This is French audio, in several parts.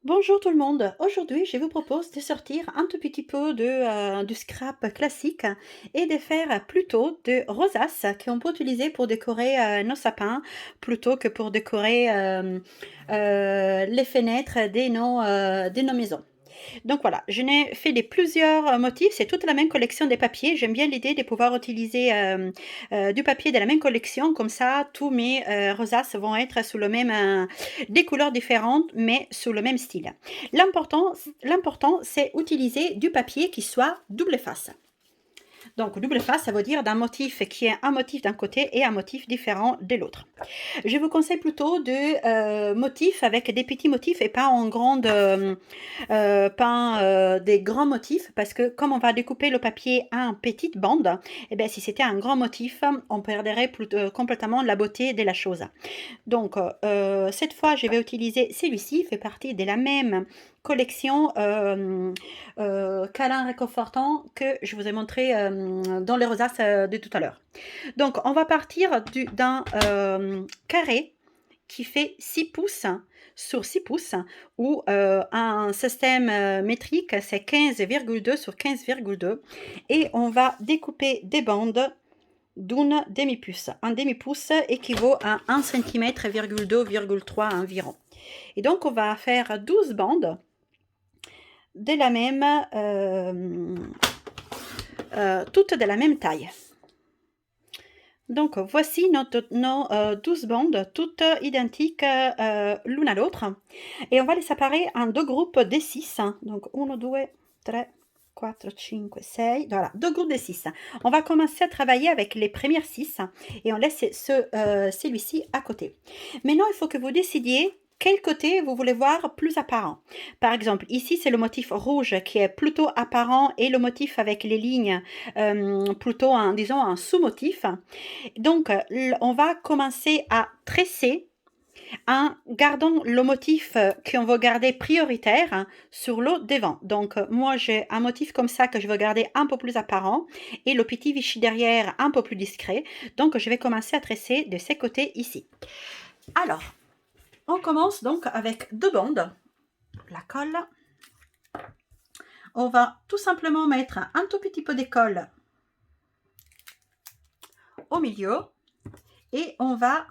Bonjour tout le monde, aujourd'hui je vous propose de sortir un tout petit peu du scrap classique et de faire plutôt de rosaces qu'on peut utiliser pour décorer nos sapins plutôt que pour décorer les fenêtres de nos maisons. Donc voilà, je n'ai fait des plusieurs motifs, c'est toute la même collection des papiers. J'aime bien l'idée de pouvoir utiliser du papier de la même collection, comme ça tous mes rosaces vont être sous le même, des couleurs différentes, mais sous le même style. L'important, c'est utiliser du papier qui soit double face. Donc double face, ça veut dire d'un motif qui est un motif d'un côté et un motif différent de l'autre. Je vous conseille plutôt de motifs avec des petits motifs et pas en grande des grands motifs, parce que comme on va découper le papier en petites bandes, et bien si c'était un grand motif, on perdrait complètement la beauté de la chose. Donc cette fois je vais utiliser celui-ci, fait partie de la même collection câlin réconfortant que je vous ai montré dans les rosaces de tout à l'heure. Donc on va partir d'un carré qui fait 6 pouces sur 6 pouces, ou un système métrique, c'est 15,2 sur 15,2, et on va découper des bandes d'une demi-pouce. Un demi-pouce équivaut à 1 cm, 2,3 environ. Et donc on va faire 12 bandes de la même, toutes de la même taille. Donc voici nos 12 bandes, toutes identiques l'une à l'autre. Et on va les séparer en deux groupes de 6. Donc 1, 2, 3, 4, 5, 6. Voilà, deux groupes de 6. On va commencer à travailler avec les premières 6 et on laisse celui-ci à côté. Maintenant, il faut que vous décidiez quel côté vous voulez voir plus apparent. Par exemple, ici, c'est le motif rouge qui est plutôt apparent et le motif avec les lignes plutôt, disons, un sous-motif. Donc, on va commencer à tresser en gardant le motif qu'on veut garder prioritaire sur le devant. Donc, moi, j'ai un motif comme ça que je veux garder un peu plus apparent et le petit Vichy derrière un peu plus discret. Donc, je vais commencer à tresser de ces côtés ici. Alors, on commence donc avec deux bandes. La colle. On va tout simplement mettre un tout petit peu de colle au milieu et on va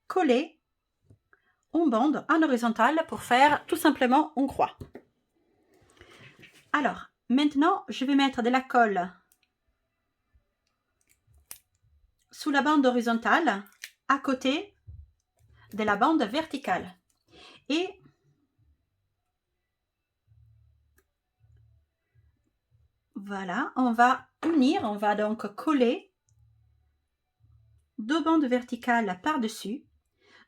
coller une bande en horizontale pour faire tout simplement une croix. Alors, maintenant, je vais mettre de la colle sous la bande horizontale à côté de la bande verticale. Et voilà, on va unir, on va donc coller deux bandes verticales par-dessus.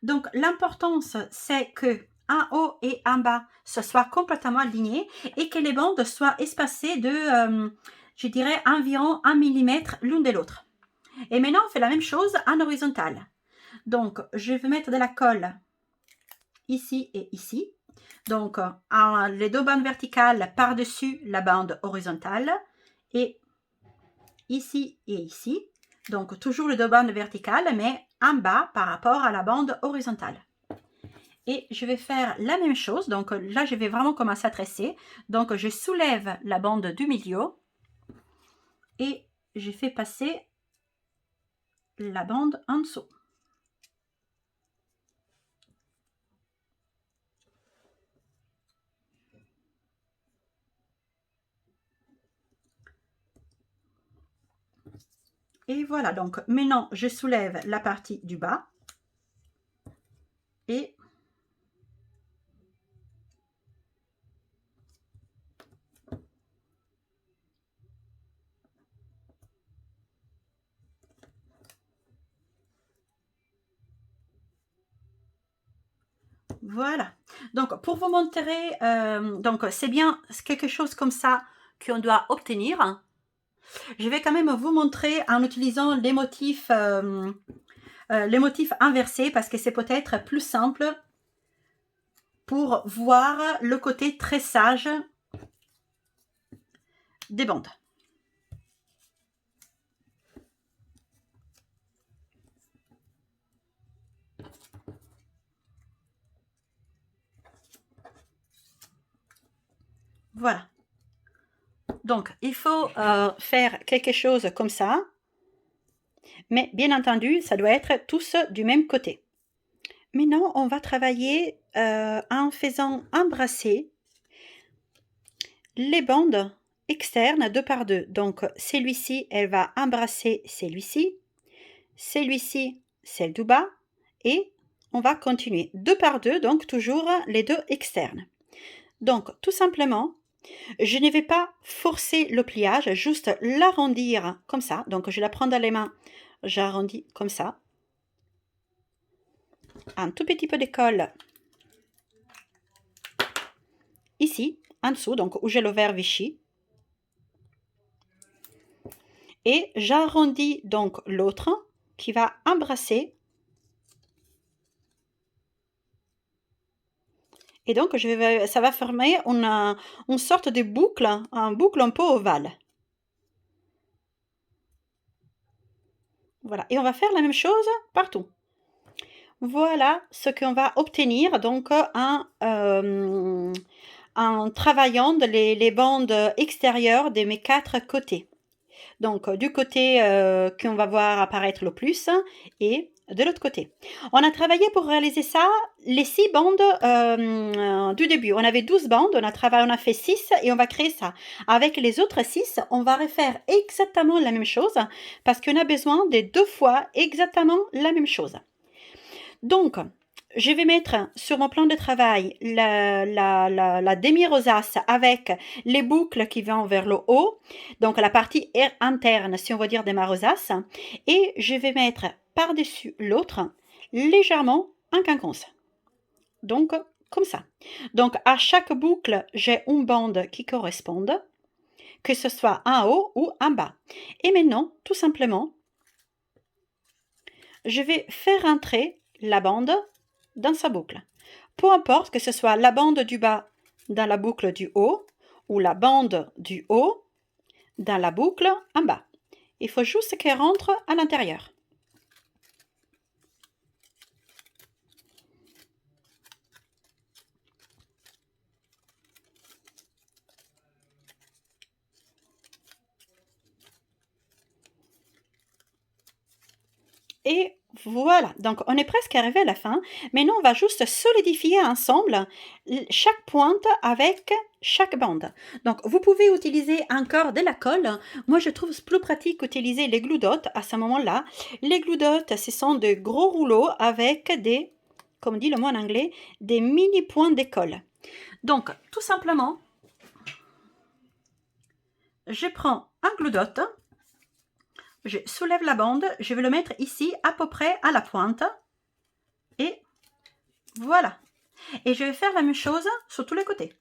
Donc, l'importance, c'est que en haut et en bas, ce soit complètement aligné et que les bandes soient espacées de, je dirais, environ 1 mm l'une de l'autre. Et maintenant, on fait la même chose en horizontale. Donc, je vais mettre de la colle ici et ici. Donc, les deux bandes verticales par-dessus la bande horizontale et ici et ici. Donc, toujours les deux bandes verticales, mais en bas par rapport à la bande horizontale. Et je vais faire la même chose. Donc, là, je vais vraiment commencer à tresser. Donc, je soulève la bande du milieu et je fais passer la bande en dessous. Et voilà, donc maintenant je soulève la partie du bas et voilà. Donc pour vous montrer, donc c'est bien quelque chose comme ça qu'on doit obtenir. Je vais quand même vous montrer en utilisant les motifs inversés parce que c'est peut-être plus simple pour voir le côté tressage des bandes. Voilà. Donc, il faut faire quelque chose comme ça, mais bien entendu, ça doit être tous du même côté. Maintenant, on va travailler en faisant embrasser les bandes externes deux par deux. Donc, celui-ci, elle va embrasser celui-ci, celui-ci, celle du bas, et on va continuer deux par deux, donc toujours les deux externes. Donc, tout simplement, je ne vais pas forcer le pliage, juste l'arrondir comme ça. Donc, je la prends dans les mains, j'arrondis comme ça. Un tout petit peu de colle ici, en dessous, donc où j'ai le verre Vichy. Et j'arrondis donc l'autre qui va embrasser. Et donc, ça va former une sorte de boucle, un boucle un peu ovale. Voilà, et on va faire la même chose partout. Voilà ce qu'on va obtenir donc en travaillant les bandes extérieures de mes quatre côtés. Donc du côté qu'on va voir apparaître le plus et de l'autre côté. On a travaillé pour réaliser ça les 6 bandes du début. On avait 12 bandes, on a fait 6 et on va créer ça. Avec les autres 6, on va refaire exactement la même chose parce qu'on a besoin de 2 fois exactement la même chose. Donc, je vais mettre sur mon plan de travail la demi-rosace avec les boucles qui vont vers le haut, donc la partie interne, si on veut dire, de ma rosace, et je vais mettre par-dessus l'autre légèrement un quinconce. Donc, comme ça. Donc, à chaque boucle, j'ai une bande qui corresponde, que ce soit en haut ou en bas. Et maintenant, tout simplement, je vais faire entrer la bande dans sa boucle. Peu importe que ce soit la bande du bas dans la boucle du haut ou la bande du haut dans la boucle en bas. Il faut juste qu'elle rentre à l'intérieur. Et voilà, donc on est presque arrivé à la fin. Maintenant, on va juste solidifier ensemble chaque pointe avec chaque bande. Donc, vous pouvez utiliser encore de la colle. Moi, je trouve plus pratique d'utiliser les glue dots à ce moment-là. Les glue dots, ce sont de gros rouleaux avec des, comme dit le mot en anglais, des mini points de colle. Donc, tout simplement, je prends un glue dot. Je soulève la bande, je vais le mettre ici à peu près à la pointe et voilà. Et je vais faire la même chose sur tous les côtés.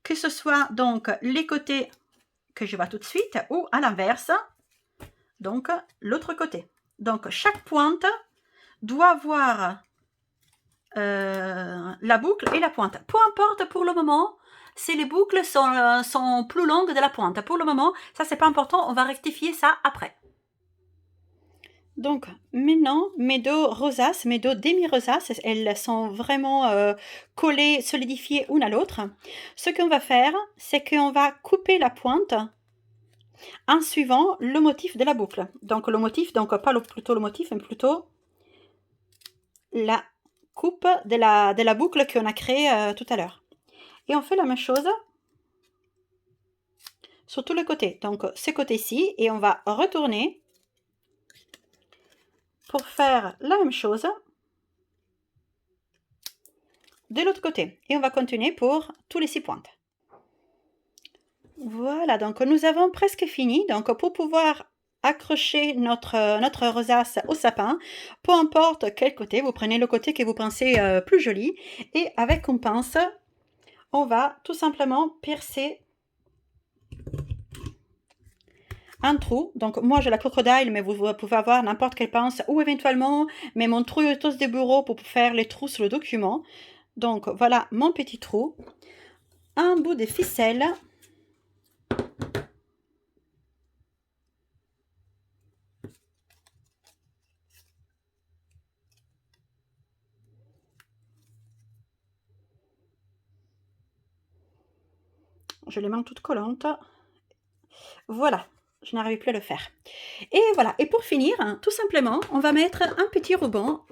Que ce soit donc les côtés que je vois tout de suite ou à l'inverse, donc l'autre côté. Donc chaque pointe doit avoir la boucle et la pointe. Peu importe pour le moment si les boucles sont plus longues de la pointe. Pour le moment, ça c'est pas important, on va rectifier ça après. Donc maintenant, mes deux rosaces, mes deux demi-rosaces, elles sont vraiment collées, solidifiées l'une à l'autre. Ce qu'on va faire, c'est qu'on va couper la pointe en suivant le motif de la boucle. Donc le motif, donc pas plutôt le motif, mais plutôt la coupe de la boucle qu'on a créée tout à l'heure. Et on fait la même chose sur tous les côtés. Donc ce côté-ci, et on va retourner pour faire la même chose de l'autre côté. Et on va continuer pour tous les 6 pointes. Voilà, donc nous avons presque fini. Donc pour pouvoir accrocher notre rosace au sapin, peu importe quel côté, vous prenez le côté que vous pensez plus joli. Et avec une pince, on va tout simplement percer un trou. Donc moi j'ai la crocodile, mais vous pouvez avoir n'importe quelle pince ou éventuellement même mon trouilleuse de bureau pour faire les trous sur le document. Donc voilà mon petit trou. Un bout de ficelle. Je les mets toutes collantes. Voilà, je n'arrive plus à le faire. Et voilà, et pour finir, tout simplement, on va mettre un petit ruban.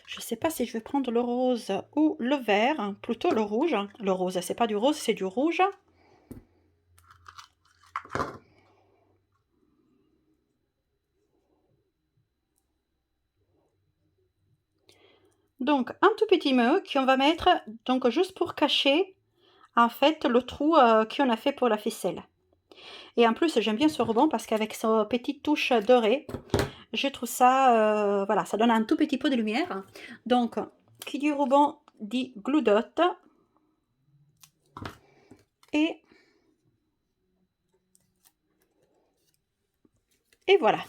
Je ne sais pas si je vais prendre le rose ou le vert, plutôt le rouge. Le rose, c'est pas du rose, c'est du rouge. Donc, un tout petit mot qu'on va mettre, donc juste pour cacher, en fait, le trou qu'on a fait pour la ficelle. Et en plus, j'aime bien ce ruban parce qu'avec sa petite touche dorée, je trouve ça, voilà, ça donne un tout petit peu de lumière. Donc, qui dit ruban dit glue dot. Et voilà.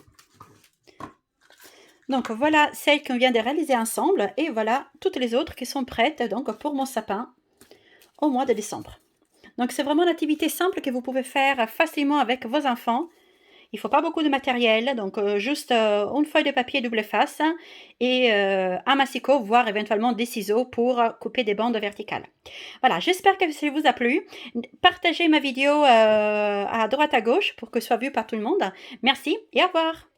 Donc voilà celle qu'on vient de réaliser ensemble et voilà toutes les autres qui sont prêtes donc pour mon sapin au mois de décembre. Donc c'est vraiment une activité simple que vous pouvez faire facilement avec vos enfants. Il ne faut pas beaucoup de matériel, donc juste une feuille de papier double face et un massicot, voire éventuellement des ciseaux pour couper des bandes verticales. Voilà, j'espère que ça vous a plu. Partagez ma vidéo à droite à gauche pour que ce soit vu par tout le monde. Merci et au revoir.